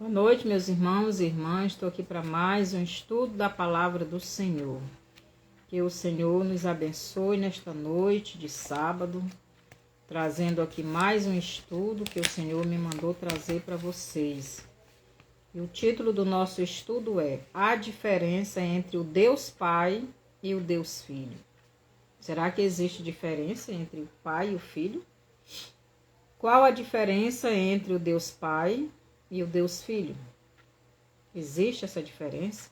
Boa noite, meus irmãos e irmãs. Estou aqui para mais um estudo da palavra do Senhor. Que o Senhor nos abençoe nesta noite de sábado, trazendo aqui mais um estudo que o Senhor me mandou trazer para vocês. E o título do nosso estudo é A Diferença entre o Deus Pai e o Deus Filho. Será que existe diferença entre o Pai e o Filho? Qual a diferença entre o Deus Pai e o Deus Filho? Existe essa diferença?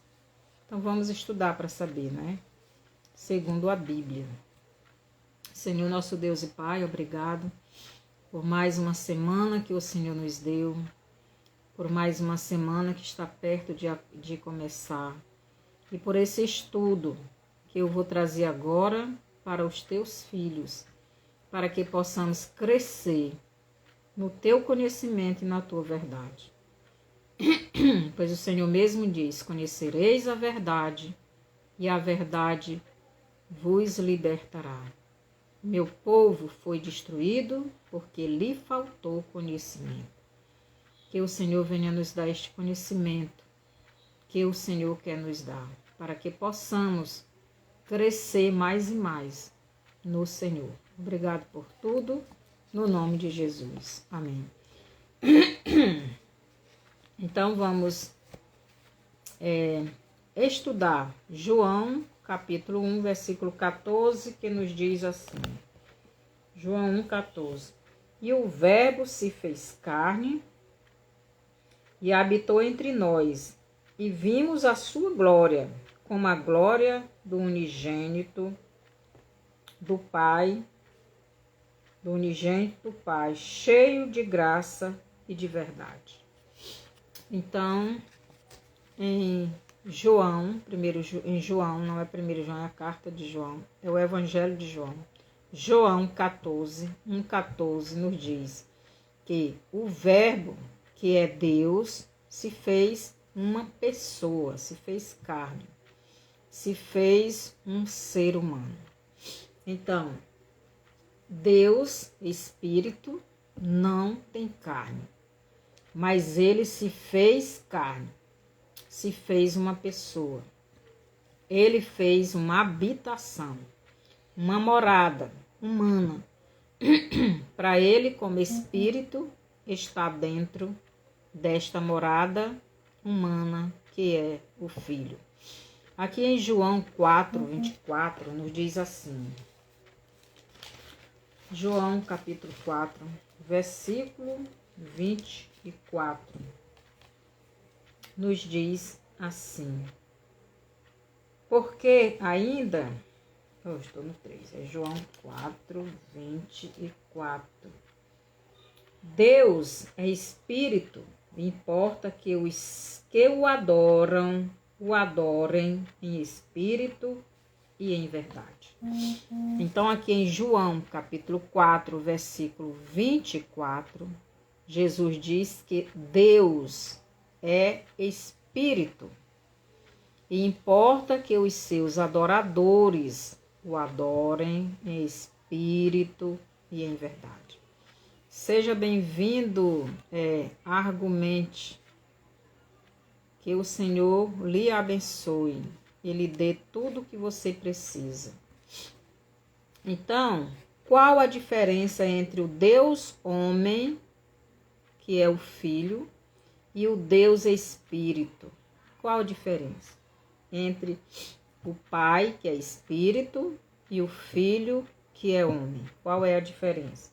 Então vamos estudar para saber, né? Segundo a Bíblia. Senhor, nosso Deus e Pai, obrigado por mais uma semana que o Senhor nos deu, por mais uma semana que está perto de começar, e por esse estudo que eu vou trazer agora para os teus filhos, para que possamos crescer no teu conhecimento e na tua verdade. Pois o Senhor mesmo diz: conhecereis a verdade, e a verdade vos libertará. Meu povo foi destruído porque lhe faltou conhecimento. Que o Senhor venha nos dar este conhecimento que o Senhor quer nos dar, para que possamos crescer mais e mais no Senhor. Obrigado por tudo, no nome de Jesus. Amém. Então vamos estudar João capítulo 1, versículo 14, que nos diz assim. João 1, 14. E o Verbo se fez carne e habitou entre nós, e vimos a sua glória, como a glória do unigênito do Pai, cheio de graça e de verdade. Então, em João, não é 1 João, é a carta de João, é o Evangelho de João. João 14, 1,14 nos diz que o Verbo, que é Deus, se fez uma pessoa, se fez carne, se fez um ser humano. Então, Deus, Espírito, não tem carne, mas ele se fez carne, se fez uma pessoa. Ele fez uma habitação, uma morada humana, para ele, como Espírito, estar dentro desta morada humana que é o Filho. Aqui em João 4, 24, nos diz assim. João capítulo 4, versículo 24, nos diz assim. Porque ainda... Eu estou no 3, é João 4, 24. Deus é Espírito, importa que os que o adorem em Espírito e em verdade. Então, aqui em João, capítulo 4, versículo 24, Jesus diz que Deus é Espírito e importa que os seus adoradores o adorem em Espírito e em verdade. Seja bem-vindo, argumente, que o Senhor lhe abençoe e lhe dê tudo o que você precisa. Então, qual a diferença entre o Deus homem, que é o Filho, e o Deus Espírito? Qual a diferença entre o Pai, que é Espírito, e o Filho, que é homem? Qual é a diferença?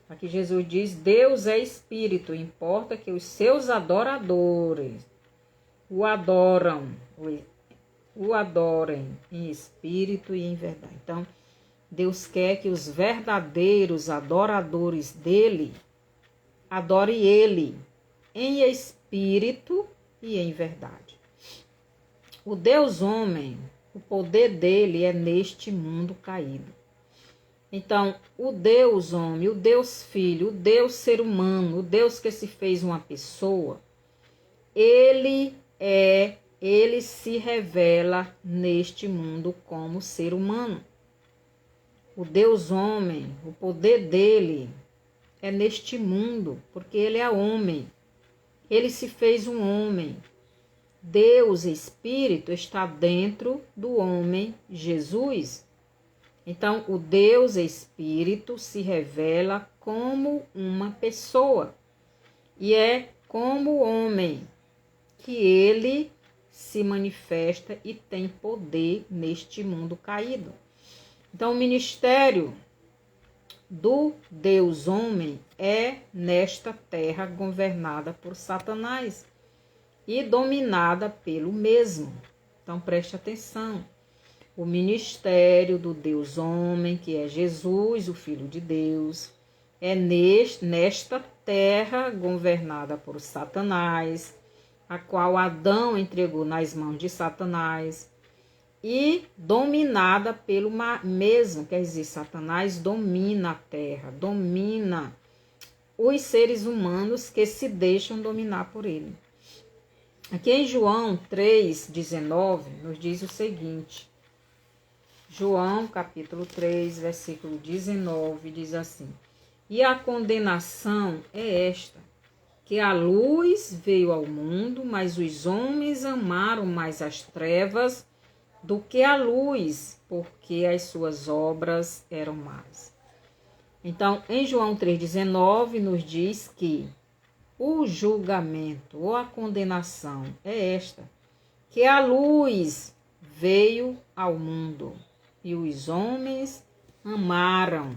Aqui Jesus diz: Deus é Espírito, importa que os seus adoradores o adorem em Espírito e em verdade. Então, Deus quer que os verdadeiros adoradores dele adorem ele em Espírito e em verdade. O Deus homem, o poder dele é neste mundo caído. Então, o Deus homem, o Deus filho, o Deus ser humano, o Deus que se fez uma pessoa, ele se revela neste mundo como ser humano. O Deus homem, o poder dele é neste mundo, porque ele é homem. ele se fez um homem. Deus Espírito está dentro do homem Jesus. Então, o Deus Espírito se revela como uma pessoa. E é como homem que ele se manifesta e tem poder neste mundo caído. Então, o ministério do Deus homem é nesta terra governada por Satanás e dominada pelo mesmo. Então, preste atenção. O ministério do Deus homem, que é Jesus, o Filho de Deus, é nesta terra governada por Satanás, a qual Adão entregou nas mãos de Satanás, e dominada pelo mesmo, quer dizer, Satanás domina a terra, domina os seres humanos que se deixam dominar por ele. Aqui em João 3,19 nos diz o seguinte. João capítulo 3, versículo 19, diz assim: E a condenação é esta, que a luz veio ao mundo, mas os homens amaram mais as trevas do que a luz, porque as suas obras eram más. Então, em João 3,19 nos diz que o julgamento ou a condenação é esta, que a luz veio ao mundo e os homens amaram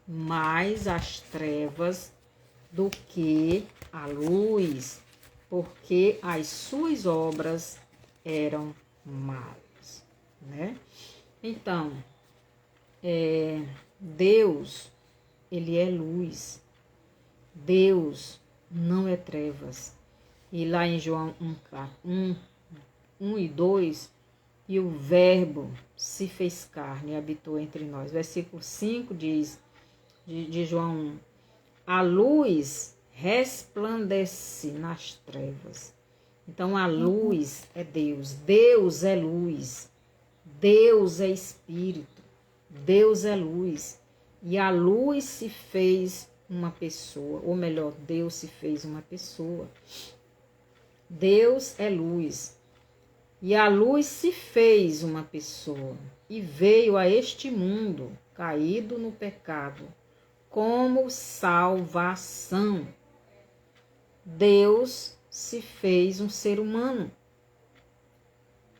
mais as trevas do que a luz, porque as suas obras eram más, né? Então, Deus, ele é luz. Deus não é trevas. E lá em João 1 e 2, e o verbo se fez carne e habitou entre nós. Versículo 5 diz, de João 1, a luz resplandece nas trevas. Então a luz é Deus. Deus é luz. Deus é Espírito. Deus é luz. E a luz se fez uma pessoa, ou melhor, Deus se fez uma pessoa. Deus é luz. E a luz se fez uma pessoa e veio a este mundo caído no pecado como salvação. Deus se fez um ser humano.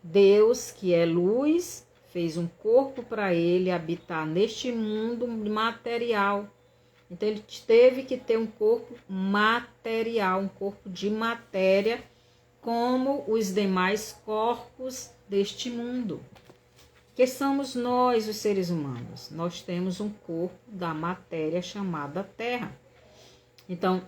Deus, que é luz, fez um corpo para ele habitar neste mundo material. Então ele teve que ter um corpo material, um corpo de matéria, como os demais corpos deste mundo. Que somos nós, os seres humanos. Nós temos um corpo da matéria chamada Terra. Então,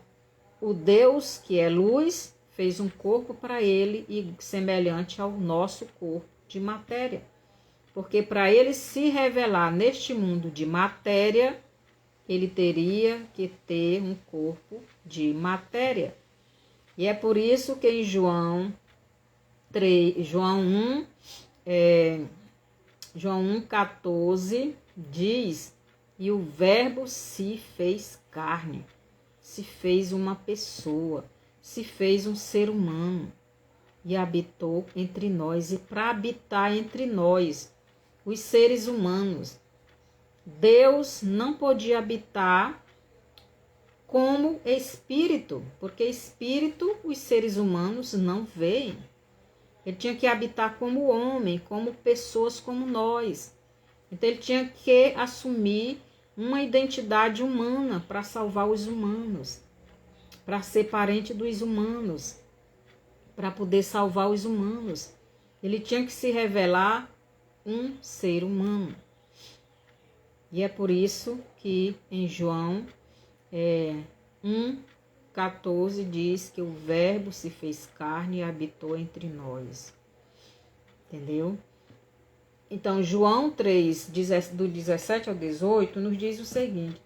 o Deus, que é luz, fez um corpo para ele e semelhante ao nosso corpo de matéria. Porque para ele se revelar neste mundo de matéria, ele teria que ter um corpo de matéria. E é por isso que em João 1,14 diz, e o verbo se fez carne, se fez uma pessoa, se fez um ser humano e habitou entre nós. E para habitar entre nós, os seres humanos, Deus não podia habitar como espírito, porque espírito os seres humanos não veem. Ele tinha que habitar como homem, como pessoas como nós. Então ele tinha que assumir uma identidade humana para salvar os humanos, para ser parente dos humanos, para poder salvar os humanos. Ele tinha que se revelar um ser humano. E é por isso que em João 1,14 diz que o verbo se fez carne e habitou entre nós. Entendeu? Então, João 3, do 17 ao 18, nos diz o seguinte: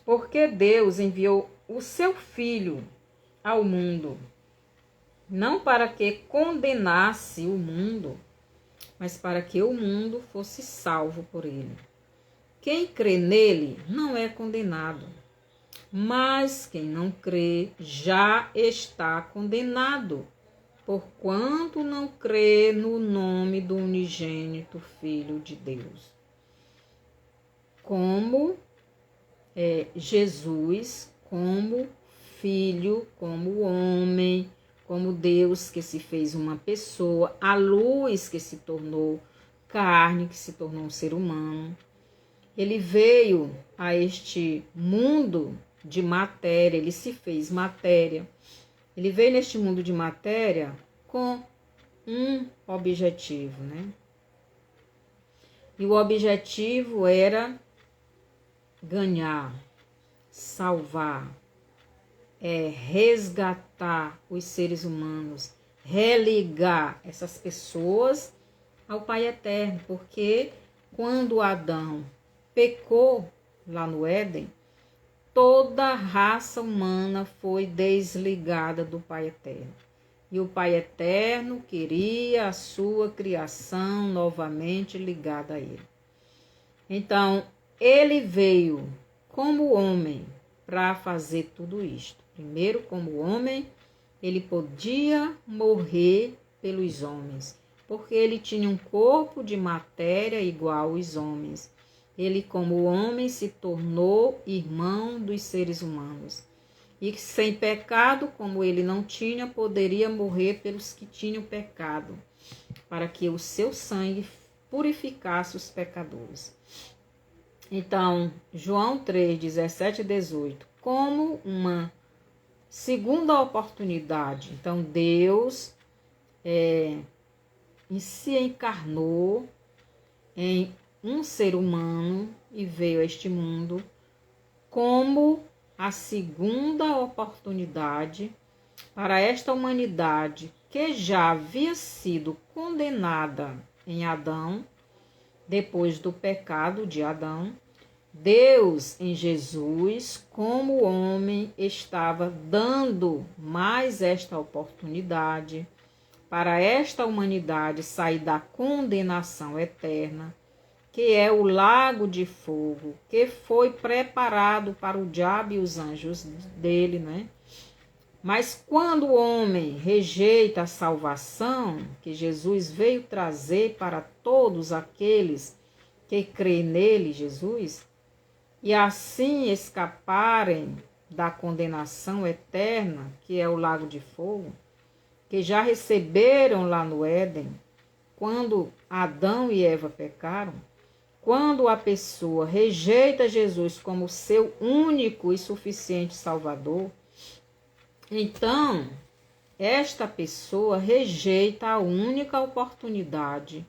porque Deus enviou o seu Filho ao mundo, não para que condenasse o mundo, mas para que o mundo fosse salvo por ele. Quem crê nele não é condenado, Mas quem não crê já está condenado, porquanto não crê no nome do unigênito Filho de Deus. Como Jesus, como Filho, como homem, como Deus que se fez uma pessoa, a luz que se tornou carne, que se tornou um ser humano. Ele veio a este mundo de matéria, ele se fez matéria. Ele veio neste mundo de matéria com um objetivo, né? E o objetivo era ganhar, salvar, resgatar os seres humanos, religar essas pessoas ao Pai Eterno, porque quando Adão pecou lá no Éden, toda a raça humana foi desligada do Pai Eterno. E o Pai Eterno queria a sua criação novamente ligada a Ele. Então, Ele veio como homem para fazer tudo isto. Primeiro, como homem, Ele podia morrer pelos homens, porque Ele tinha um corpo de matéria igual aos homens. Ele, como homem, se tornou irmão dos seres humanos. E sem pecado, como ele não tinha, poderia morrer pelos que tinham pecado, para que o seu sangue purificasse os pecadores. Então, João 3, 17 e 18, como uma segunda oportunidade. Então, Deus se encarnou em um ser humano e veio a este mundo como a segunda oportunidade para esta humanidade que já havia sido condenada em Adão, depois do pecado de Adão. Deus, em Jesus, como homem, estava dando mais esta oportunidade para esta humanidade sair da condenação eterna, que é o lago de fogo, que foi preparado para o diabo e os anjos dele, né? Mas quando o homem rejeita a salvação que Jesus veio trazer para todos aqueles que creem nele, Jesus, e assim escaparem da condenação eterna, que é o lago de fogo, que já receberam lá no Éden, quando Adão e Eva pecaram, quando a pessoa rejeita Jesus como seu único e suficiente Salvador, então esta pessoa rejeita a única oportunidade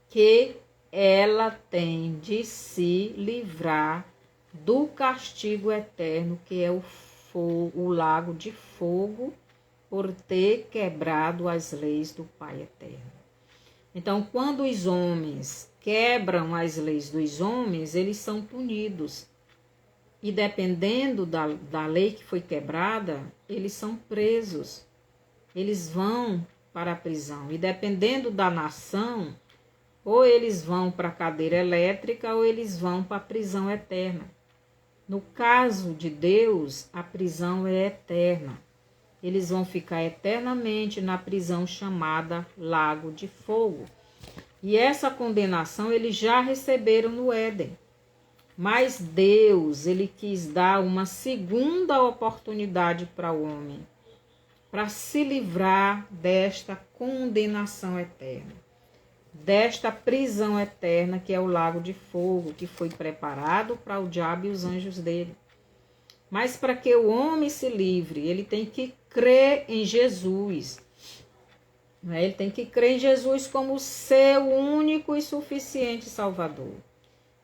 que ela tem de se livrar do castigo eterno, que é o lago de fogo, por ter quebrado as leis do Pai Eterno. Então, quando os homens quebram as leis dos homens, eles são punidos. E dependendo da lei que foi quebrada, eles são presos. Eles vão para a prisão. E dependendo da nação, ou eles vão para a cadeira elétrica ou eles vão para a prisão eterna. No caso de Deus, a prisão é eterna. Eles vão ficar eternamente na prisão chamada Lago de Fogo. E essa condenação eles já receberam no Éden. Mas Deus, ele quis dar uma segunda oportunidade para o homem, para se livrar desta condenação eterna, desta prisão eterna que é o lago de fogo, que foi preparado para o diabo e os anjos dele. Mas para que o homem se livre, ele tem que crer em Jesus. Ele tem que crer em Jesus como seu único e suficiente Salvador.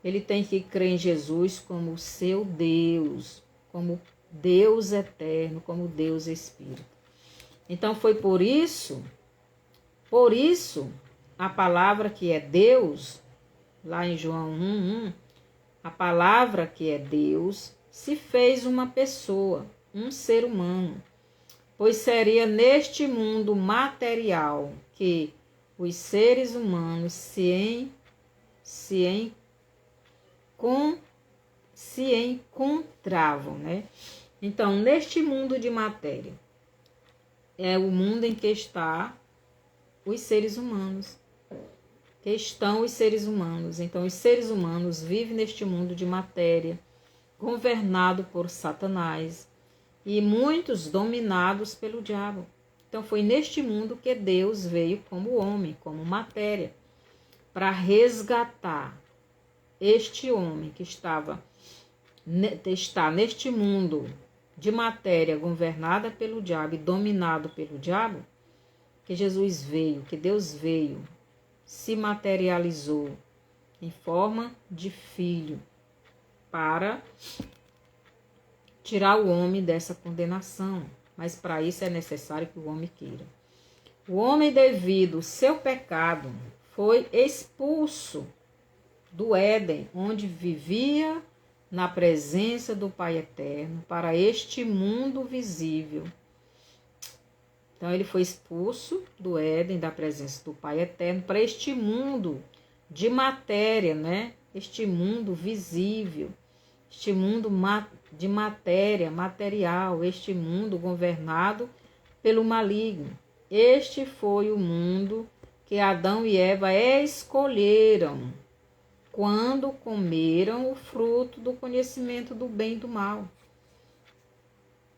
Ele tem que crer em Jesus como seu Deus, como Deus eterno, como Deus Espírito. Então foi por isso, a palavra que é Deus, lá em João 1:1, a palavra que é Deus se fez uma pessoa, um ser humano, pois seria neste mundo material que os seres humanos se encontravam, né? Então, neste mundo de matéria, é o mundo em que estão os seres humanos. Então, os seres humanos vivem neste mundo de matéria, governado por Satanás, e muitos dominados pelo diabo. Então, foi neste mundo que Deus veio como homem, como matéria, para resgatar este homem que está neste mundo de matéria governada pelo diabo e dominado pelo diabo, que Jesus veio, que Deus veio, se materializou em forma de filho para tirar o homem dessa condenação. Mas para isso é necessário que o homem queira. O homem, devido ao seu pecado, foi expulso do Éden, onde vivia na presença do Pai Eterno, para este mundo visível. Então, ele foi expulso do Éden, da presença do Pai Eterno, para este mundo de matéria, né? Este mundo visível, este mundo de matéria, material, este mundo governado pelo maligno. Este foi o mundo que Adão e Eva escolheram quando comeram o fruto do conhecimento do bem e do mal.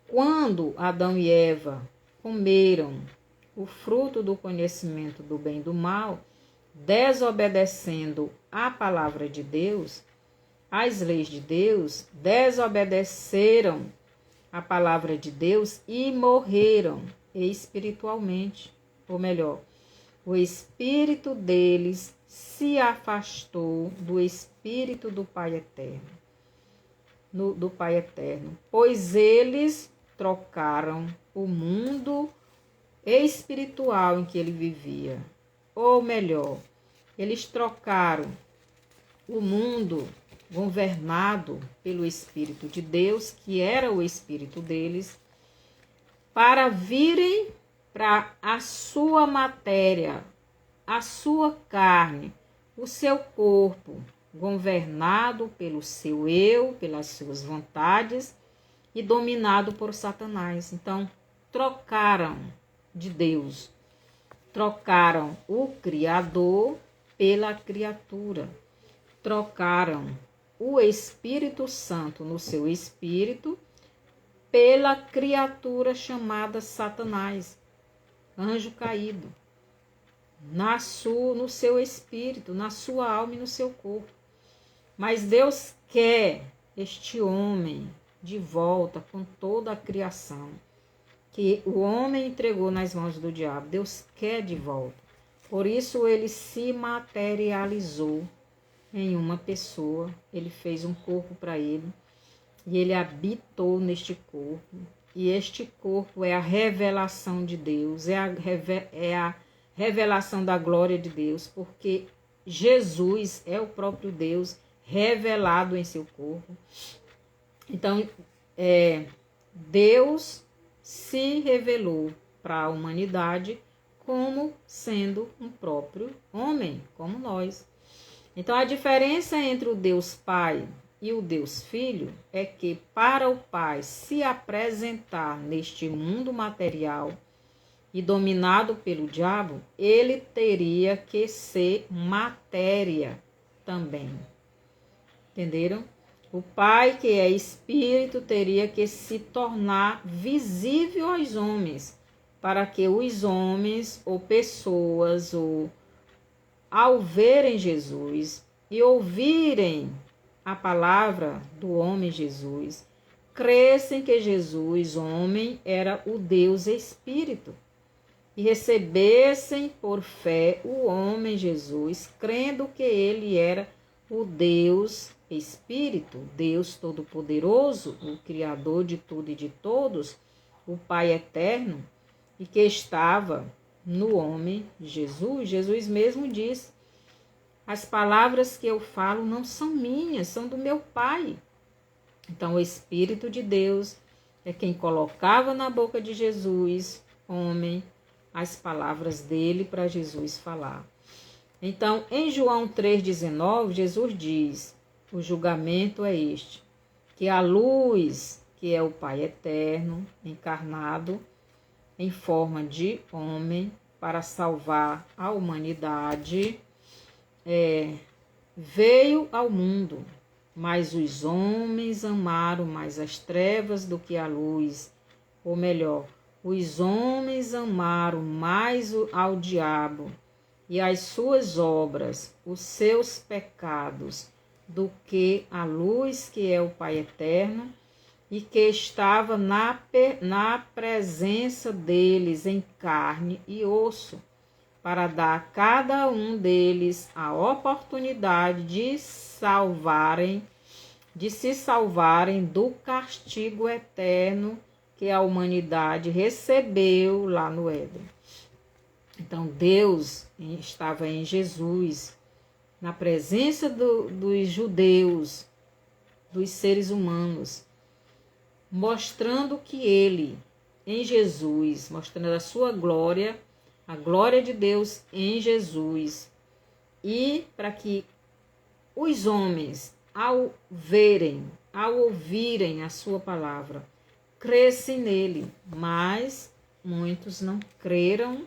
Quando Adão e Eva comeram o fruto do conhecimento do bem e do mal, desobedecendo a palavra de Deus, as leis de Deus, desobedeceram a palavra de Deus e morreram espiritualmente. Ou melhor, o espírito deles se afastou do espírito do Pai Eterno, pois eles trocaram o mundo espiritual em que ele vivia. Ou melhor, eles trocaram o mundo governado pelo Espírito de Deus, que era o Espírito deles, para virem para a sua matéria, a sua carne, o seu corpo, governado pelo seu eu, pelas suas vontades e dominado por Satanás. Então, trocaram de Deus, trocaram o Criador pela criatura, trocaram o Espírito Santo no seu espírito pela criatura chamada Satanás, anjo caído, no seu espírito, na sua alma e no seu corpo. Mas Deus quer este homem de volta com toda a criação que o homem entregou nas mãos do diabo. Deus quer de volta. Por isso ele se materializou em uma pessoa, ele fez um corpo para ele e ele habitou neste corpo. E este corpo é a revelação de Deus, é a revelação da glória de Deus, porque Jesus é o próprio Deus revelado em seu corpo. Então, Deus se revelou para a humanidade como sendo um próprio homem, como nós. Então, a diferença entre o Deus Pai e o Deus Filho é que, para o Pai se apresentar neste mundo material e dominado pelo diabo, ele teria que ser matéria também. Entenderam? O Pai, que é Espírito, teria que se tornar visível aos homens, para que os homens ou pessoas, ao verem Jesus e ouvirem a palavra do homem Jesus, crescem que Jesus, homem, era o Deus Espírito, e recebessem por fé o homem Jesus, crendo que ele era o Deus Espírito, Deus Todo-Poderoso, o Criador de tudo e de todos, o Pai Eterno, e que estava no homem Jesus. Jesus mesmo diz: as palavras que eu falo não são minhas, são do meu Pai. Então, o Espírito de Deus é quem colocava na boca de Jesus, homem, as palavras dele para Jesus falar. Então, em João 3,19, Jesus diz: o julgamento é este. que a luz, que é o Pai eterno, encarnado em forma de homem para salvar a humanidade, veio ao mundo, mas os homens amaram mais as trevas do que a luz, ou melhor, os homens amaram mais ao diabo e as suas obras, os seus pecados, do que a luz, que é o Pai eterno, e que estava na presença deles em carne e osso, para dar a cada um deles a oportunidade de se salvarem do castigo eterno que a humanidade recebeu lá no Éden. Então Deus estava em Jesus, na presença dos judeus, dos seres humanos, mostrando que ele, em Jesus, mostrando a sua glória, a glória de Deus em Jesus, e para que os homens, ao ouvirem a sua palavra, crescem nele, mas muitos não creram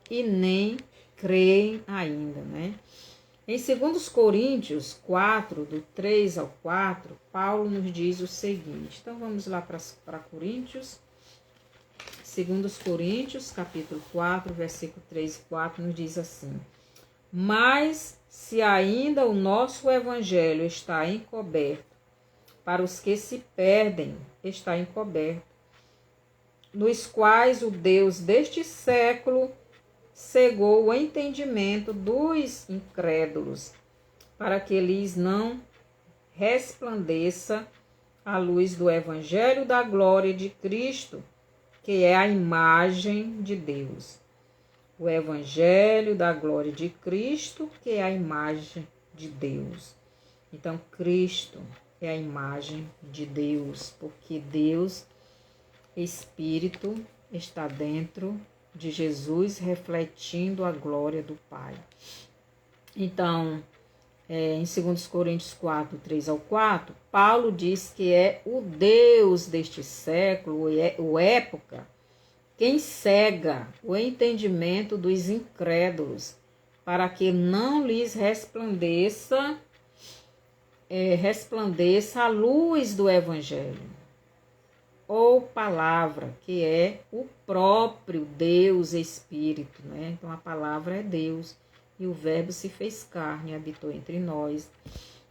e nem creem ainda, né? Em 2 Coríntios 4, do 3 ao 4, Paulo nos diz o seguinte. Então, vamos lá para Coríntios. 2 Coríntios, capítulo 4, versículo 3 e 4, nos diz assim: Mas, se ainda o nosso evangelho está encoberto, para os que se perdem está encoberto, nos quais o Deus deste século cegou o entendimento dos incrédulos, para que lhes não resplandeça a luz do evangelho da glória de Cristo, que é a imagem de Deus. O evangelho da glória de Cristo, que é a imagem de Deus. Então, Cristo é a imagem de Deus, porque Deus, Espírito, está dentro de Jesus, refletindo a glória do Pai. Então, em 2 Coríntios 4, 3 ao 4, Paulo diz que é o Deus deste século, o época, quem cega o entendimento dos incrédulos, para que não lhes resplandeça a luz do Evangelho, ou palavra, que é o próprio Deus Espírito, né? Então a palavra é Deus, e o verbo se fez carne e habitou entre nós.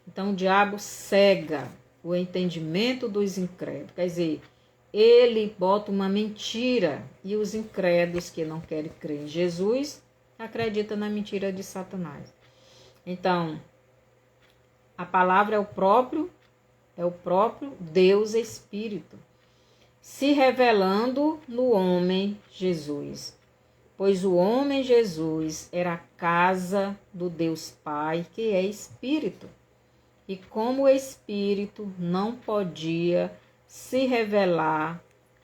Então o diabo cega o entendimento dos incrédulos, quer dizer, ele bota uma mentira, e os incrédulos que não querem crer em Jesus acreditam na mentira de Satanás. Então, a palavra é o próprio Deus Espírito, se revelando no homem Jesus. Pois o homem Jesus era a casa do Deus Pai, que é Espírito. E como o Espírito não podia se revelar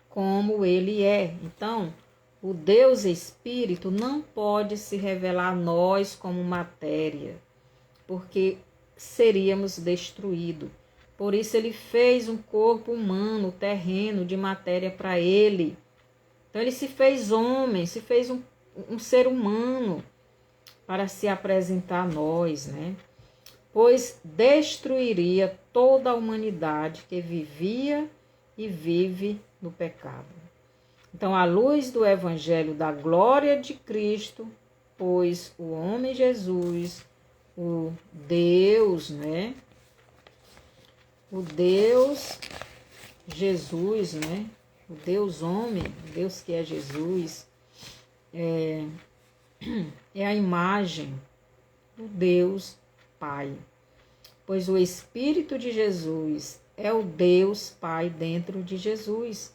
como ele é. Então, o Deus Espírito não pode se revelar a nós como matéria, porque seríamos destruídos. Por isso ele fez um corpo humano, terreno, de matéria para ele. Então ele se fez homem, se fez um ser humano para se apresentar a nós, né? Pois destruiria toda a humanidade que vivia e vive no pecado. Então, à luz do evangelho da glória de Cristo, pois o homem Jesus, o Deus, né? O Deus Jesus, né? O Deus homem, o Deus que é Jesus, é a imagem do Deus Pai. Pois o Espírito de Jesus é o Deus Pai dentro de Jesus,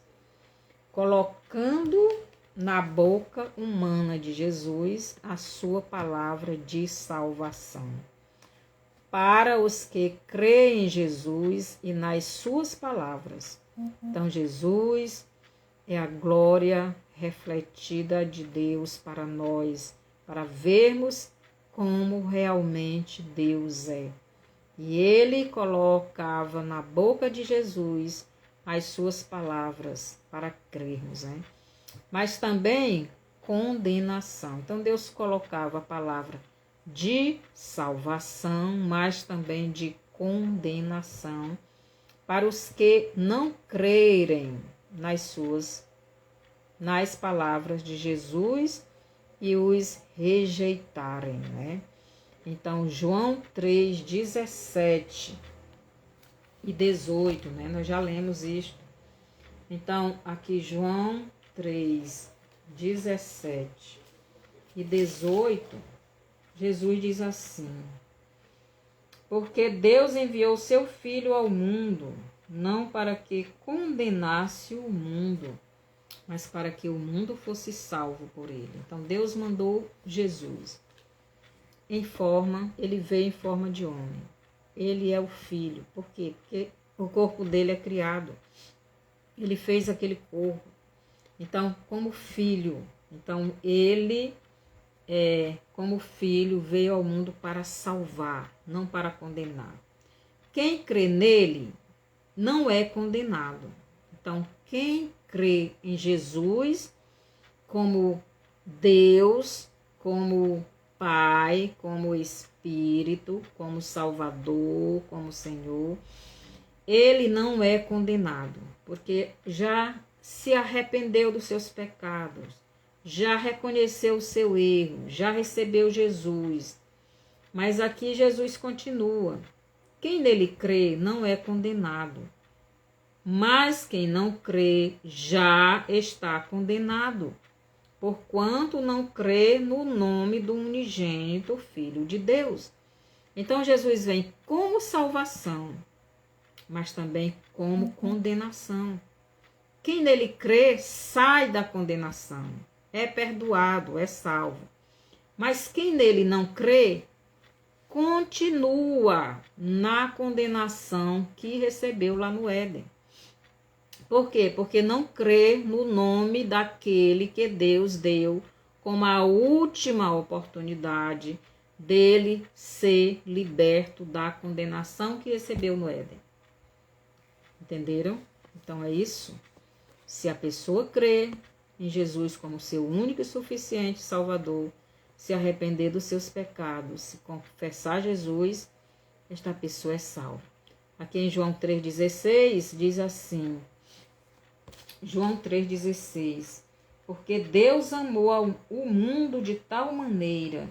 colocando na boca humana de Jesus a sua palavra de salvação. Para os que creem em Jesus e nas suas palavras. Então, Jesus é a glória refletida de Deus para nós, para vermos como realmente Deus é. E ele colocava na boca de Jesus as suas palavras para crermos, né? Mas também condenação. Então Deus colocava a palavra de salvação, mas também de condenação para os que não crerem nas palavras de Jesus e os rejeitarem, né? Então, João 3, 17 e 18, né? Nós já lemos isto. Então, aqui João 3, 17 e 18, Jesus diz assim: porque Deus enviou seu Filho ao mundo, não para que condenasse o mundo, mas para que o mundo fosse salvo por ele. Então, Deus mandou Jesus. Ele veio em forma de homem. Ele é o Filho. Por quê? Porque o corpo dele é criado. Ele fez aquele corpo. Então, como filho, ele, como filho, veio ao mundo para salvar, não para condenar. Quem crê nele não é condenado. Então, quem crê em Jesus como Deus, como Pai, como Espírito, como Salvador, como Senhor, ele não é condenado, porque já se arrependeu dos seus pecados, já reconheceu o seu erro, já recebeu Jesus. Mas aqui Jesus continua: quem nele crê não é condenado, mas quem não crê já está condenado, porquanto não crê no nome do unigênito Filho de Deus. Então Jesus vem como salvação, mas também como condenação. Quem nele crê sai da condenação, é perdoado, é salvo. Mas quem nele não crê continua na condenação que recebeu lá no Éden. Por quê? Porque não crê no nome daquele que Deus deu como a última oportunidade dele ser liberto da condenação que recebeu no Éden. Entenderam? Então é isso. Se a pessoa crê em Jesus como seu único e suficiente Salvador, se arrepender dos seus pecados, se confessar Jesus, esta pessoa é salva. Aqui em João 3,16 diz assim, João 3,16, porque Deus amou o mundo de tal maneira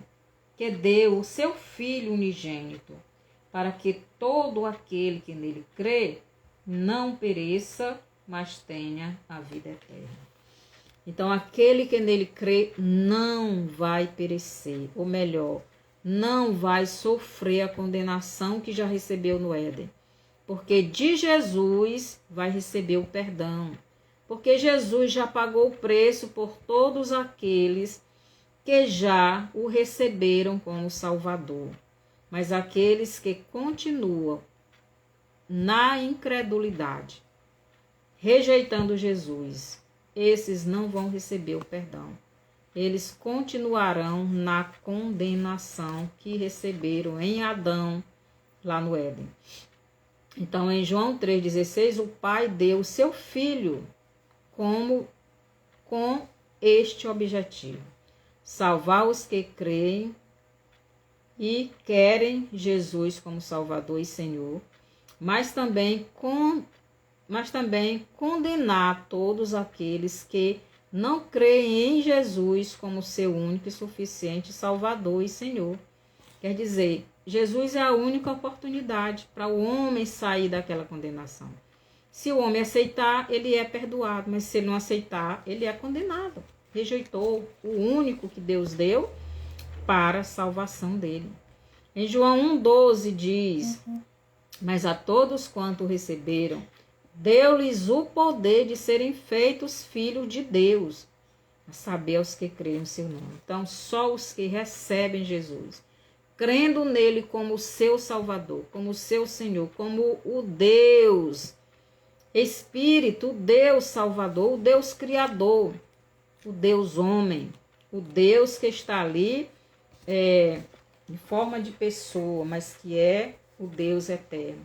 que deu o seu Filho unigênito, para que todo aquele que nele crê não pereça, mas tenha a vida eterna. Então, aquele que nele crê não vai perecer, ou melhor, não vai sofrer a condenação que já recebeu no Éden, porque de Jesus vai receber o perdão, porque Jesus já pagou o preço por todos aqueles que já o receberam como Salvador. Mas aqueles que continuam na incredulidade, rejeitando Jesus, esses não vão receber o perdão. Eles continuarão na condenação que receberam em Adão, lá no Éden. Então, em João 3,16, o Pai deu o seu Filho com este objetivo: salvar os que creem e querem Jesus como Salvador e Senhor, mas também condenar todos aqueles que não creem em Jesus como seu único e suficiente Salvador e Senhor. Quer dizer, Jesus é a única oportunidade para o homem sair daquela condenação. Se o homem aceitar, ele é perdoado, mas se ele não aceitar, ele é condenado. Rejeitou o único que Deus deu para a salvação dele. Em João 1,12 diz, mas a todos quanto receberam, deu-lhes o poder de serem feitos filhos de Deus, a saber, aos que creem no seu nome. Então, só os que recebem Jesus, crendo nele como seu Salvador, como seu Senhor, como o Deus Espírito, o Deus Salvador, o Deus Criador, o Deus Homem, o Deus que está ali em forma de pessoa, mas que é o Deus eterno,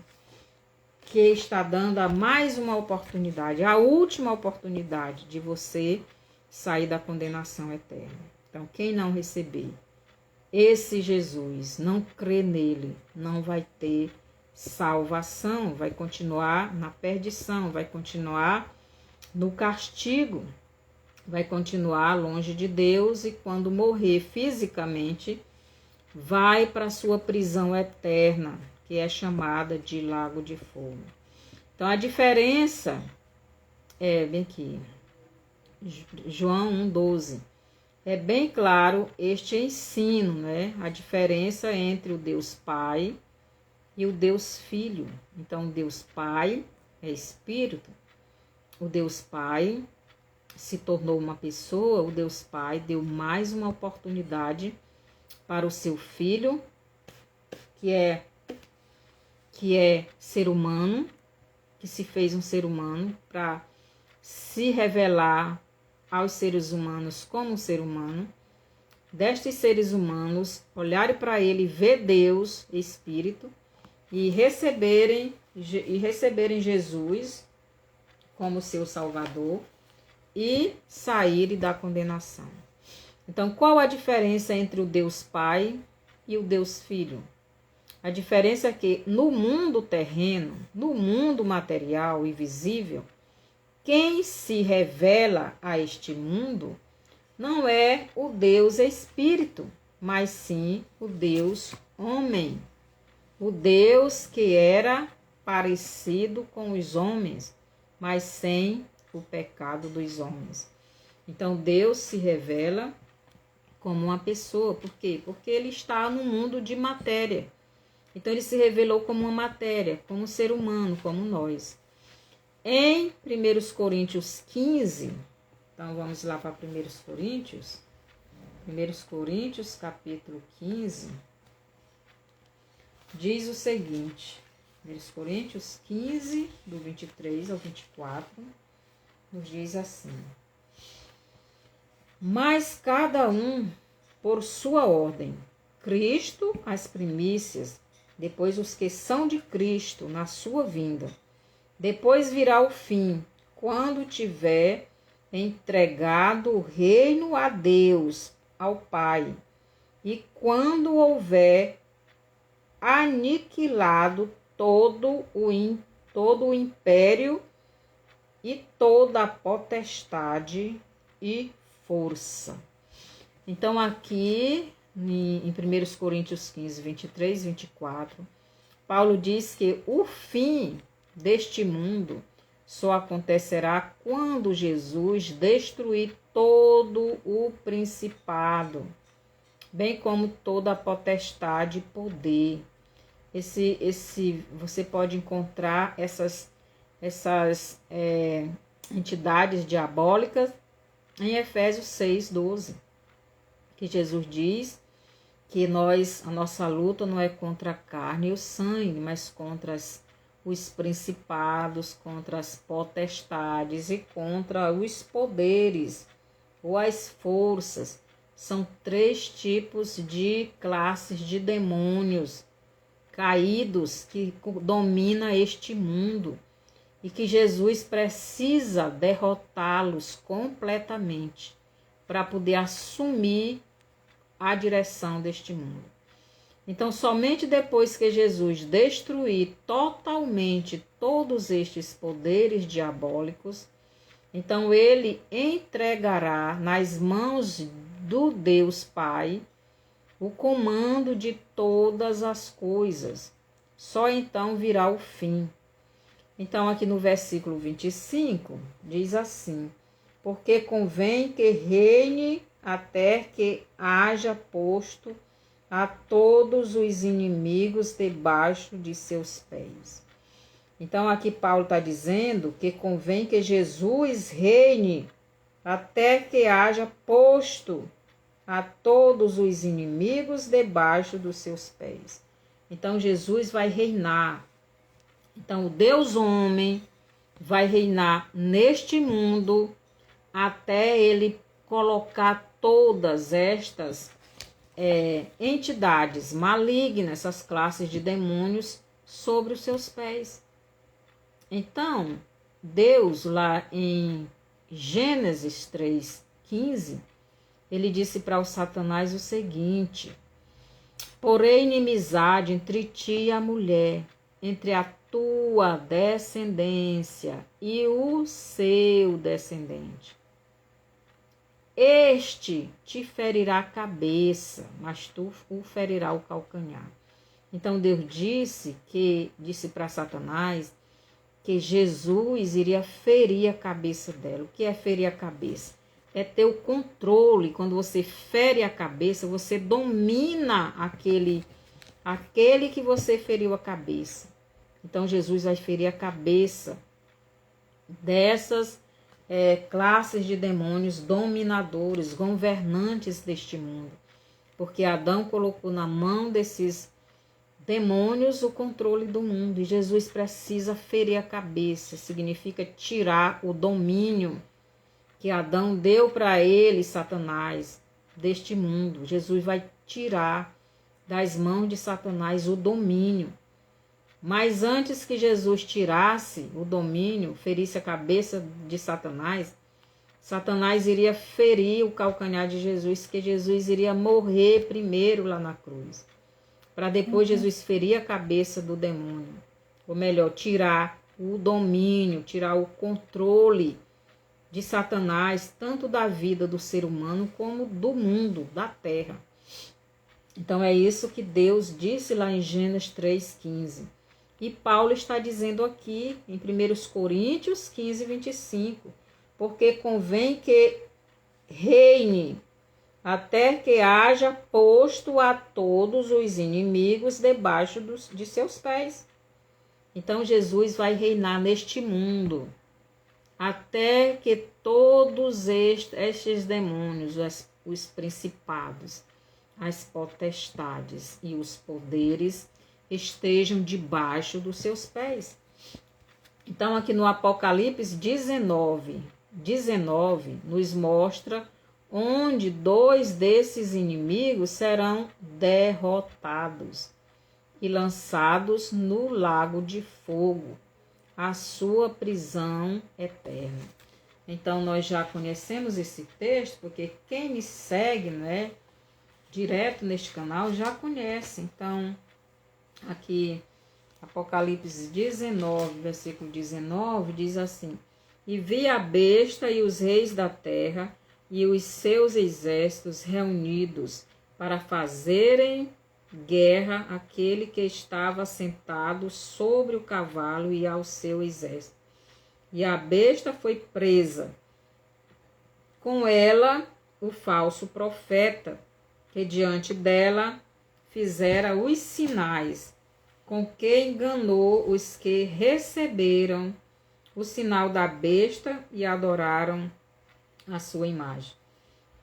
que está dando a mais uma oportunidade, a última oportunidade de você sair da condenação eterna. Então, quem não receber esse Jesus, não crê nele, não vai ter salvação, vai continuar na perdição, vai continuar no castigo, vai continuar longe de Deus e quando morrer fisicamente, vai para a sua prisão eterna, que é chamada de lago de fogo. Então, a diferença é, bem aqui, João 1,12, é bem claro este ensino, né? A diferença entre o Deus Pai e o Deus Filho. Então, o Deus Pai é Espírito, o Deus Pai se tornou uma pessoa, o Deus Pai deu mais uma oportunidade para o seu Filho, que é ser humano, que se fez um ser humano, para se revelar aos seres humanos como um ser humano, destes seres humanos olharem para ele, ver Deus, Espírito, e receberem Jesus como seu Salvador e saírem da condenação. Então, qual a diferença entre o Deus Pai e o Deus Filho? A diferença é que no mundo terreno, no mundo material e visível, quem se revela a este mundo não é o Deus Espírito, mas sim o Deus Homem. O Deus que era parecido com os homens, mas sem o pecado dos homens. Então Deus se revela como uma pessoa. Por quê? Porque ele está no mundo de matéria. Então ele se revelou como uma matéria, como um ser humano, como nós. Em 1 Coríntios 15, então vamos lá para 1 Coríntios. 1 Coríntios, capítulo 15, diz o seguinte, 1 Coríntios 15, do 23 ao 24, nos diz assim: mas cada um por sua ordem, Cristo as primícias, depois os que são de Cristo na sua vinda. Depois virá o fim, quando tiver entregado o reino a Deus, ao Pai, e quando houver aniquilado todo o império e toda a potestade e força. Então, aqui em 1 Coríntios 15, 23, 24, Paulo diz que o fim deste mundo só acontecerá quando Jesus destruir todo o principado, bem como toda a potestade e poder. Você pode encontrar essas entidades diabólicas em Efésios 6:12, que Jesus diz que a nossa luta não é contra a carne e o sangue, mas contra os principados, contra as potestades e contra os poderes ou as forças. São 3 tipos de classes de demônios caídos que dominam este mundo e que Jesus precisa derrotá-los completamente para poder assumir a direção deste mundo. Então, somente depois que Jesus destruir totalmente todos estes poderes diabólicos, então ele entregará nas mãos do Deus Pai o comando de todas as coisas. Só então virá o fim. Então, aqui no versículo 25, diz assim: porque convém que reine até que haja posto a todos os inimigos debaixo de seus pés. Então, aqui Paulo está dizendo que convém que Jesus reine até que haja posto a todos os inimigos debaixo dos seus pés. Então, Jesus vai reinar. Então, o Deus homem vai reinar neste mundo até ele colocar todas estas entidades malignas, essas classes de demônios, sobre os seus pés. Então, Deus, lá em Gênesis 3:15, ele disse para o Satanás o seguinte: porém inimizade entre ti e a mulher, entre a tua descendência e o seu descendente. Este te ferirá a cabeça, mas tu o ferirá o calcanhar. Então Deus disse para Satanás que Jesus iria ferir a cabeça dela. O que é ferir a cabeça? É ter o controle. Quando você fere a cabeça, você domina aquele que você feriu a cabeça. Então Jesus vai ferir a cabeça dessas classes de demônios dominadores, governantes deste mundo. Porque Adão colocou na mão desses demônios o controle do mundo. E Jesus precisa ferir a cabeça. Significa tirar o domínio que Adão deu para ele, Satanás, deste mundo. Jesus vai tirar das mãos de Satanás o domínio. Mas antes que Jesus tirasse o domínio, ferisse a cabeça de Satanás, Satanás iria ferir o calcanhar de Jesus, que Jesus iria morrer primeiro lá na cruz, para depois Jesus ferir a cabeça do demônio. Ou melhor, tirar o domínio, tirar o controle de Satanás, tanto da vida do ser humano como do mundo, da terra. Então é isso que Deus disse lá em Gênesis 3:15. E Paulo está dizendo aqui em 1 Coríntios 15:25, porque convém que reine até que haja posto a todos os inimigos debaixo de seus pés. Então Jesus vai reinar neste mundo, até que todos estes demônios, os principados, as potestades e os poderes estejam debaixo dos seus pés. Então aqui no Apocalipse 19 nos mostra onde 2 desses inimigos serão derrotados e lançados no lago de fogo, a sua prisão eterna. Então nós já conhecemos esse texto, porque quem me segue, né, direto neste canal já conhece. Então aqui Apocalipse 19, versículo 19, diz assim: e vi a besta e os reis da terra e os seus exércitos reunidos para fazerem guerra àquele que estava sentado sobre o cavalo e ao seu exército. E a besta foi presa, com ela o falso profeta, que diante dela fizera os sinais, com que enganou os que receberam o sinal da besta e adoraram a sua imagem.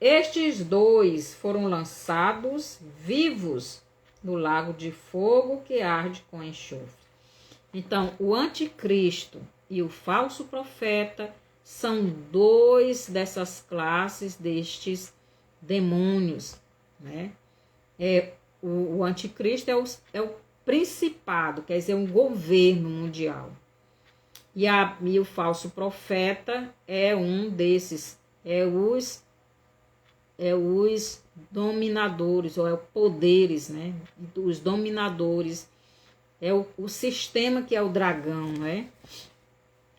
Estes 2 foram lançados vivos no lago de fogo que arde com enxofre. Então, o anticristo e o falso profeta são 2 dessas classes destes demônios, né? O anticristo é o principado, quer dizer, um governo mundial. E o falso profeta é um desses, os dominadores, ou é o poderes, né? Os dominadores, é o sistema que é o dragão, né?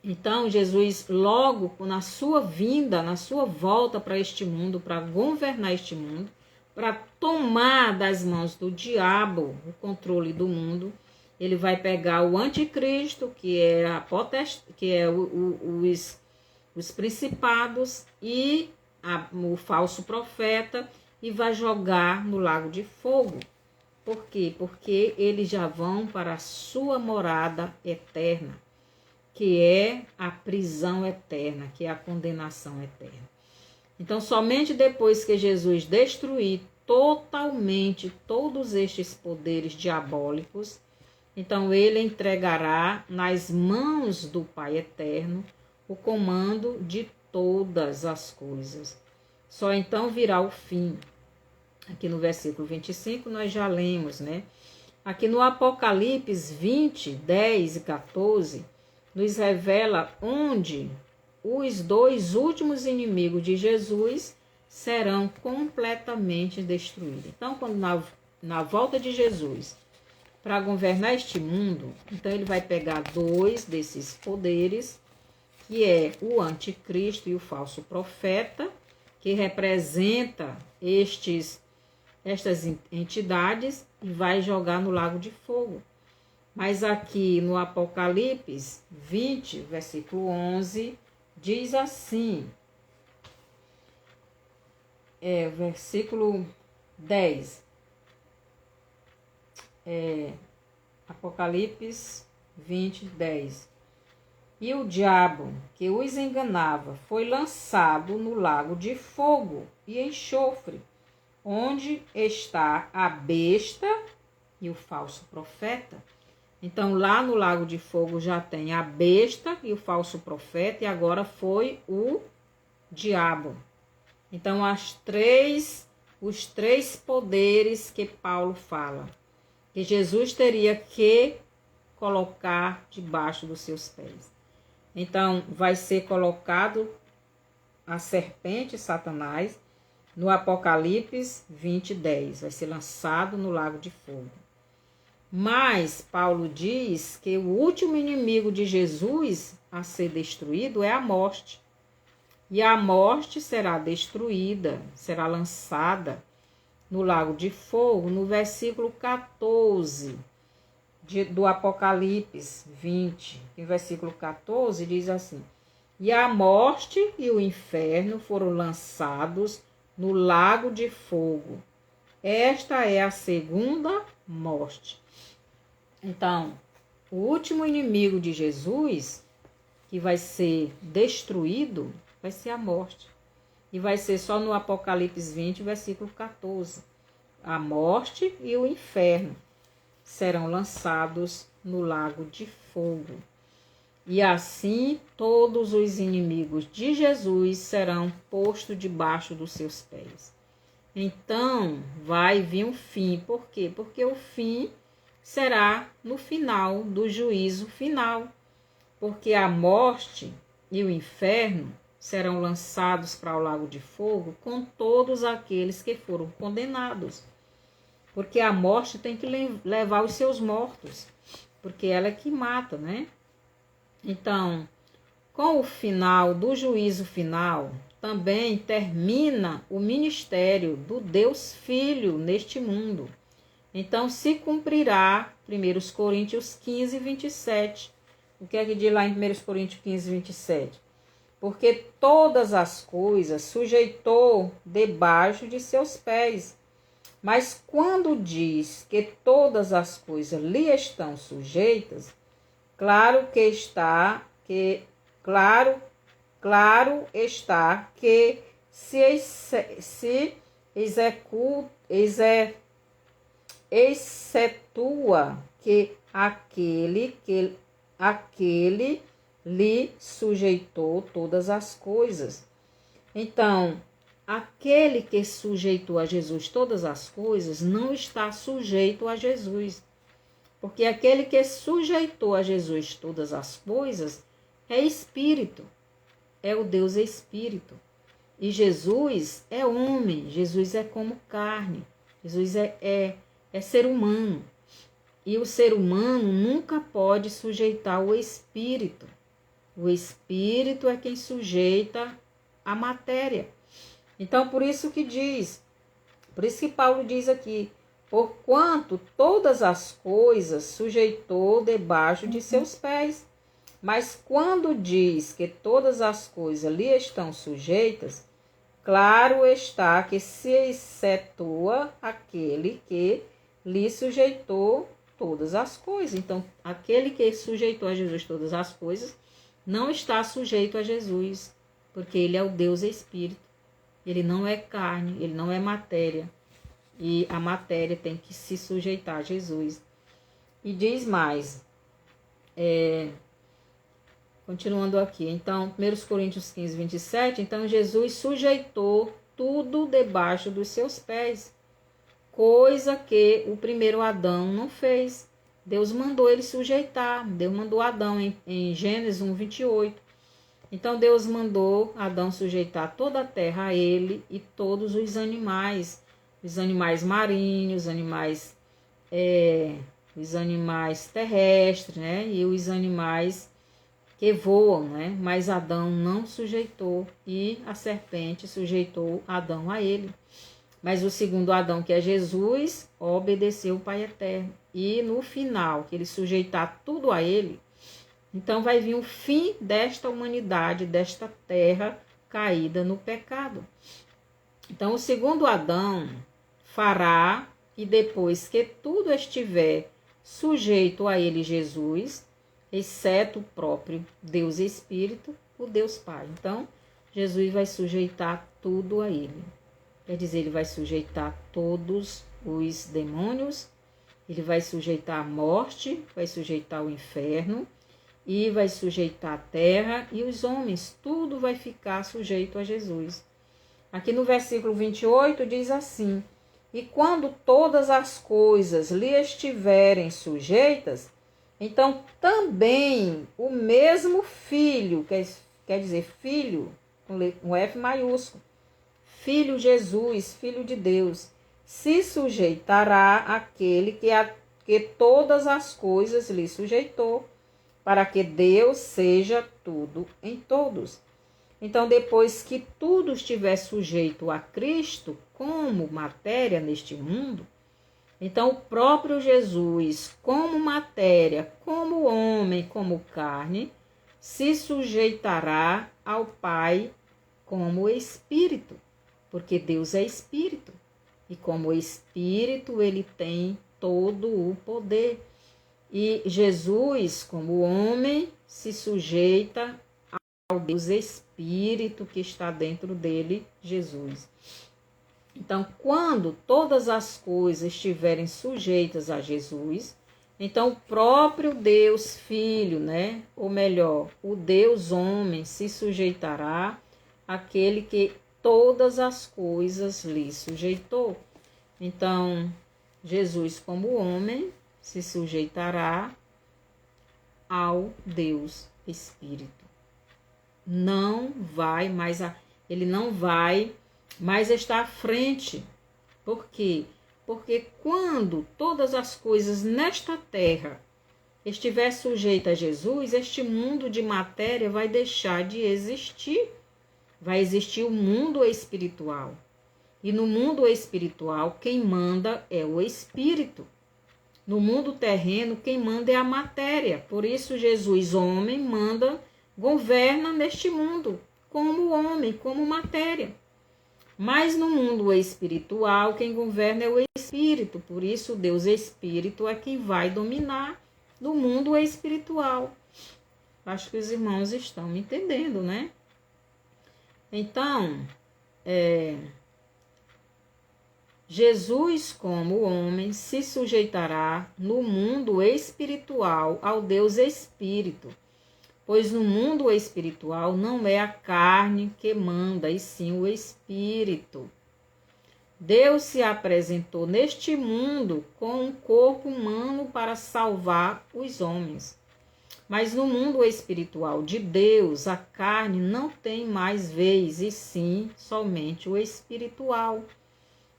Então, Jesus, logo na sua vinda, na sua volta para este mundo, para governar este mundo, para tomar das mãos do diabo o controle do mundo, ele vai pegar o anticristo, que é os principados, e o falso profeta, e vai jogar no lago de fogo. Por quê? Porque eles já vão para a sua morada eterna, que é a prisão eterna, que é a condenação eterna. Então, somente depois que Jesus destruir totalmente todos estes poderes diabólicos, então ele entregará nas mãos do Pai Eterno o comando de todas as coisas. Só então virá o fim. Aqui no versículo 25 nós já lemos, né? Aqui no Apocalipse 20, 10 e 14, nos revela onde os dois últimos inimigos de Jesus serão completamente destruídos. Então, quando na volta de Jesus, para governar este mundo, então ele vai pegar dois desses poderes, que é o anticristo e o falso profeta, que representa estas entidades, e vai jogar no lago de fogo. Mas aqui no Apocalipse 20, versículo 11, diz assim, versículo 10, Apocalipse 20, 10. E o diabo que os enganava foi lançado no lago de fogo e enxofre, onde está a besta e o falso profeta. Então, lá no lago de fogo já tem a besta e o falso profeta, e agora foi o diabo. Então, os três poderes que Paulo fala, que Jesus teria que colocar debaixo dos seus pés. Então, vai ser colocado a serpente, Satanás, no Apocalipse 20, 10. Vai ser lançado no lago de fogo. Mas Paulo diz que o último inimigo de Jesus a ser destruído é a morte. E a morte será destruída, será lançada no lago de fogo, no versículo 14 do Apocalipse 20. Em versículo 14 diz assim: e a morte e o inferno foram lançados no lago de fogo. Esta é a segunda morte. Então, o último inimigo de Jesus, que vai ser destruído, vai ser a morte. E vai ser só no Apocalipse 20, versículo 14. A morte e o inferno serão lançados no lago de fogo. E assim todos os inimigos de Jesus serão postos debaixo dos seus pés. Então vai vir um fim. Por quê? Porque o fim será no final do juízo final. Porque a morte e o inferno serão lançados para o lago de fogo com todos aqueles que foram condenados. Porque a morte tem que levar os seus mortos, porque ela é que mata, né? Então, com o final do juízo final, também termina o ministério do Deus Filho neste mundo. Então, se cumprirá 1 Coríntios 15, 27. O que é que diz lá em 1 Coríntios 15, 27? Porque todas as coisas sujeitou debaixo de seus pés. Mas quando diz que todas as coisas lhe estão sujeitas, claro está que se excetua que aquele lhe sujeitou todas as coisas. Então, aquele que sujeitou a Jesus todas as coisas não está sujeito a Jesus. Porque aquele que sujeitou a Jesus todas as coisas é espírito, é o Deus espírito. E Jesus é homem, Jesus é como carne, Jesus é ser humano. E o ser humano nunca pode sujeitar o espírito. O espírito é quem sujeita a matéria. Então, por isso que Paulo diz aqui, porquanto todas as coisas sujeitou debaixo de seus pés. Mas quando diz que todas as coisas lhe estão sujeitas, claro está que se excetua aquele que lhe sujeitou todas as coisas. Então, aquele que sujeitou a Jesus todas as coisas não está sujeito a Jesus, porque ele é o Deus Espírito. Ele não é carne, ele não é matéria. E a matéria tem que se sujeitar a Jesus. E diz mais, continuando aqui, então, 1 Coríntios 15, 27, então Jesus sujeitou tudo debaixo dos seus pés. coisa que o primeiro Adão não fez. Deus mandou ele sujeitar, Deus mandou Adão em Gênesis 1:28. Então Deus mandou Adão sujeitar toda a terra a ele e todos os animais marinhos, os animais terrestres, né? E os animais que voam, né? Mas Adão não sujeitou e a serpente sujeitou Adão a ele. Mas o segundo Adão, que é Jesus, obedeceu o Pai Eterno. E no final, que ele sujeitar tudo a ele, então vai vir o fim desta humanidade, desta terra caída no pecado. Então o segundo Adão fará, e depois que tudo estiver sujeito a ele, Jesus, exceto o próprio Deus Espírito, o Deus Pai. Então Jesus vai sujeitar tudo a ele. Quer dizer, ele vai sujeitar todos os demônios, ele vai sujeitar a morte, vai sujeitar o inferno, e vai sujeitar a terra e os homens. Tudo vai ficar sujeito a Jesus. Aqui no versículo 28 diz assim: e quando todas as coisas lhe estiverem sujeitas, então também o mesmo Filho, quer dizer filho, com F maiúsculo, Filho Jesus, Filho de Deus, se sujeitará àquele que todas as coisas lhe sujeitou, para que Deus seja tudo em todos. Então, depois que tudo estiver sujeito a Cristo, como matéria neste mundo, então o próprio Jesus, como matéria, como homem, como carne, se sujeitará ao Pai como Espírito, porque Deus é Espírito. E como Espírito, ele tem todo o poder. E Jesus, como homem, se sujeita ao Deus Espírito que está dentro dele, Jesus. Então, quando todas as coisas estiverem sujeitas a Jesus, então o próprio Deus Filho, né? Ou melhor, o Deus homem se sujeitará àquele que todas as coisas lhe sujeitou. Então, Jesus, como homem, se sujeitará ao Deus Espírito. Ele não vai mais estar à frente. Por quê? Porque quando todas as coisas nesta terra estiver sujeita a Jesus, este mundo de matéria vai deixar de existir. Vai existir o mundo espiritual. E no mundo espiritual, quem manda é o Espírito. No mundo terreno, quem manda é a matéria. Por isso, Jesus, homem, governa neste mundo, como homem, como matéria. Mas no mundo espiritual, quem governa é o Espírito. Por isso, Deus Espírito é quem vai dominar no mundo espiritual. Acho que os irmãos estão me entendendo, né? Então, Jesus, como homem, se sujeitará no mundo espiritual ao Deus Espírito, pois no mundo espiritual não é a carne que manda, e sim o Espírito. Deus se apresentou neste mundo com um corpo humano para salvar os homens. Mas no mundo espiritual de Deus, a carne não tem mais vez, e sim somente o espiritual.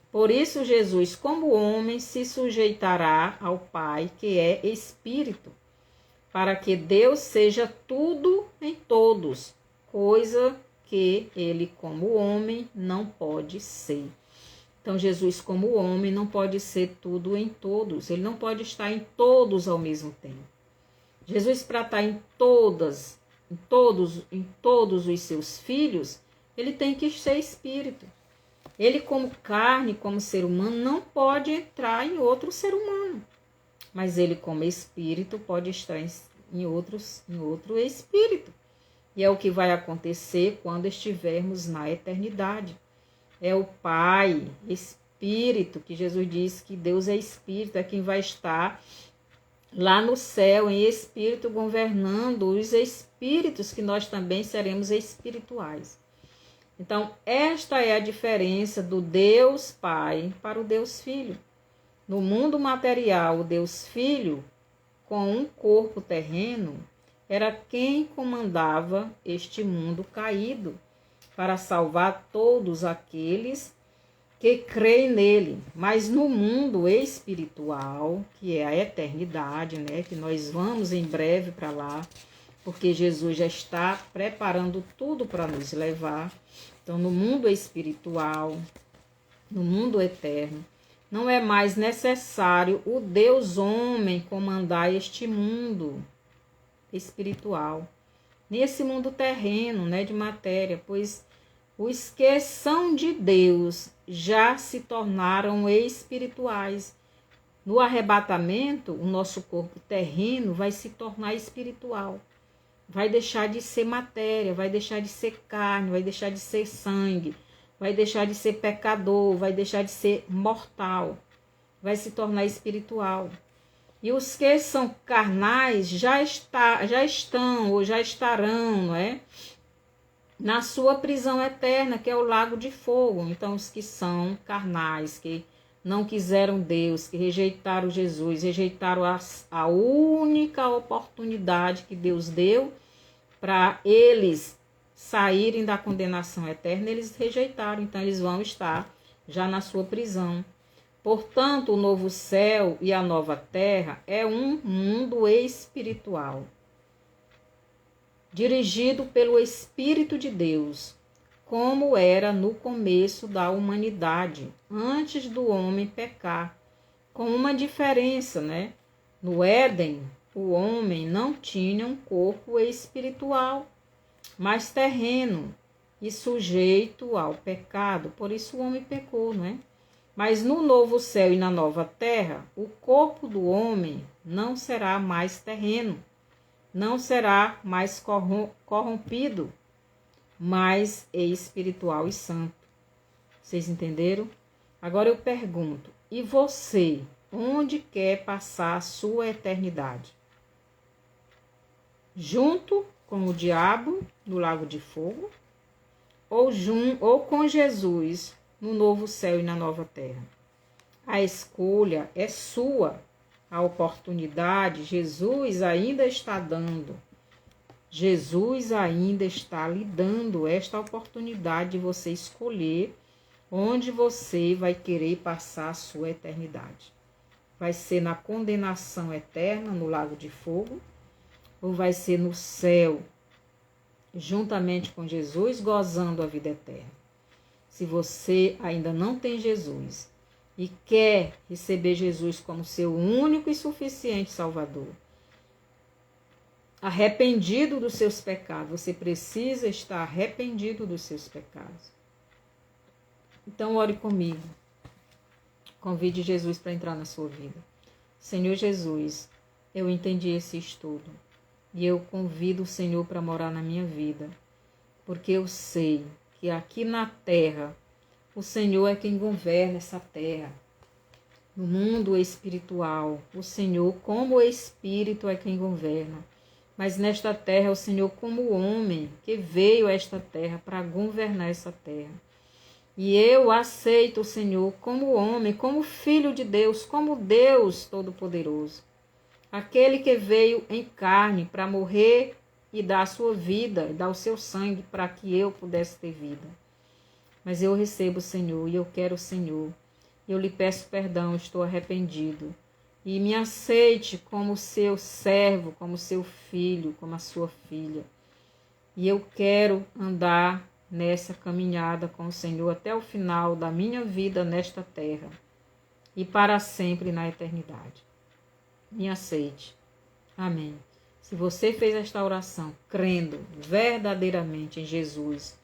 Por isso, Jesus, como homem, se sujeitará ao Pai, que é Espírito, para que Deus seja tudo em todos, coisa que ele, como homem, não pode ser. Então, Jesus, como homem, não pode ser tudo em todos, ele não pode estar em todos ao mesmo tempo. Jesus, para estar em todos os seus filhos, ele tem que ser Espírito. Ele, como carne, como ser humano, não pode entrar em outro ser humano. Mas ele, como espírito, pode estar em outro espírito. E é o que vai acontecer quando estivermos na eternidade. É o Pai, Espírito, que Jesus disse que Deus é Espírito, é quem vai estar lá no céu, em Espírito, governando os espíritos, que nós também seremos espirituais. Então, esta é a diferença do Deus Pai para o Deus Filho. No mundo material, o Deus Filho, com um corpo terreno, era quem comandava este mundo caído para salvar todos aqueles que creem nele. Mas no mundo espiritual, que é a eternidade, né, que nós vamos em breve para lá, porque Jesus já está preparando tudo para nos levar. Então, no mundo espiritual, no mundo eterno, não é mais necessário o Deus homem comandar este mundo espiritual, nesse mundo terreno, né, de matéria, pois os que são de Deus já se tornaram espirituais. No arrebatamento, o nosso corpo terreno vai se tornar espiritual. Vai deixar de ser matéria, vai deixar de ser carne, vai deixar de ser sangue, vai deixar de ser pecador, vai deixar de ser mortal, vai se tornar espiritual. E os que são carnais já estão ou já estarão, não é? Na sua prisão eterna, que é o lago de fogo. Então, os que são carnais, que não quiseram Deus, que rejeitaram Jesus, rejeitaram a única oportunidade que Deus deu para eles saírem da condenação eterna, eles rejeitaram. Então, eles vão estar já na sua prisão. Portanto, o novo céu e a nova terra é um mundo espiritual, dirigido pelo Espírito de Deus, como era no começo da humanidade, antes do homem pecar, com uma diferença, né? No Éden, o homem não tinha um corpo espiritual, mas terreno e sujeito ao pecado. Por isso o homem pecou, não é? Mas no novo céu e na nova terra, o corpo do homem não será mais terreno, não será mais corrompido, mas espiritual e santo. Vocês entenderam? Agora eu pergunto, e você, onde quer passar a sua eternidade? Junto com o diabo no lago de fogo? Ou com Jesus no novo céu e na nova terra? A escolha é sua. A oportunidade Jesus ainda está dando. Jesus ainda está lhe dando esta oportunidade de você escolher onde você vai querer passar a sua eternidade. Vai ser na condenação eterna no lago de fogo, ou vai ser no céu, juntamente com Jesus, gozando a vida eterna? Se você ainda não tem Jesus e quer receber Jesus como seu único e suficiente Salvador, arrependido dos seus pecados, você precisa estar arrependido dos seus pecados. Então, ore comigo. Convide Jesus para entrar na sua vida. Senhor Jesus, eu entendi esse estudo e eu convido o Senhor para morar na minha vida, porque eu sei que aqui na terra, o Senhor é quem governa essa terra. No mundo espiritual, o Senhor, como Espírito, é quem governa. Mas nesta terra, o Senhor, como homem, que veio a esta terra para governar essa terra. E eu aceito o Senhor como homem, como Filho de Deus, como Deus Todo-Poderoso. Aquele que veio em carne para morrer e dar a sua vida, dar o seu sangue para que eu pudesse ter vida. Mas eu recebo o Senhor e eu quero o Senhor. Eu lhe peço perdão, estou arrependido. E me aceite como seu servo, como seu filho, como a sua filha. E eu quero andar nessa caminhada com o Senhor até o final da minha vida nesta terra e para sempre na eternidade. Me aceite. Amém. Se você fez esta oração crendo verdadeiramente em Jesus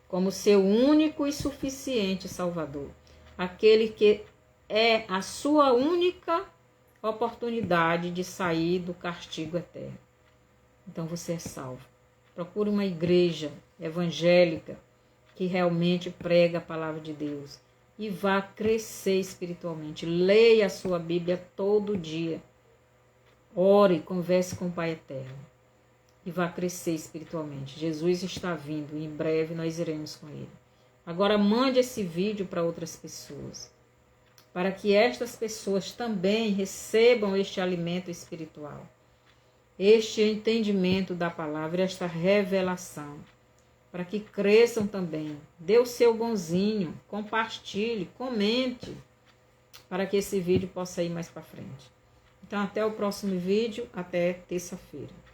como seu único e suficiente Salvador, aquele que é a sua única oportunidade de sair do castigo eterno, então você é salvo. Procure uma igreja evangélica que realmente prega a palavra de Deus e vá crescer espiritualmente. Leia a sua Bíblia todo dia. Ore, converse com o Pai Eterno e vá crescer espiritualmente. Jesus está vindo e em breve nós iremos com Ele. Agora mande esse vídeo para outras pessoas, para que estas pessoas também recebam este alimento espiritual, este entendimento da palavra, esta revelação, para que cresçam também. Dê o seu bonzinho, compartilhe, comente, para que esse vídeo possa ir mais para frente. Então, até o próximo vídeo, até terça-feira.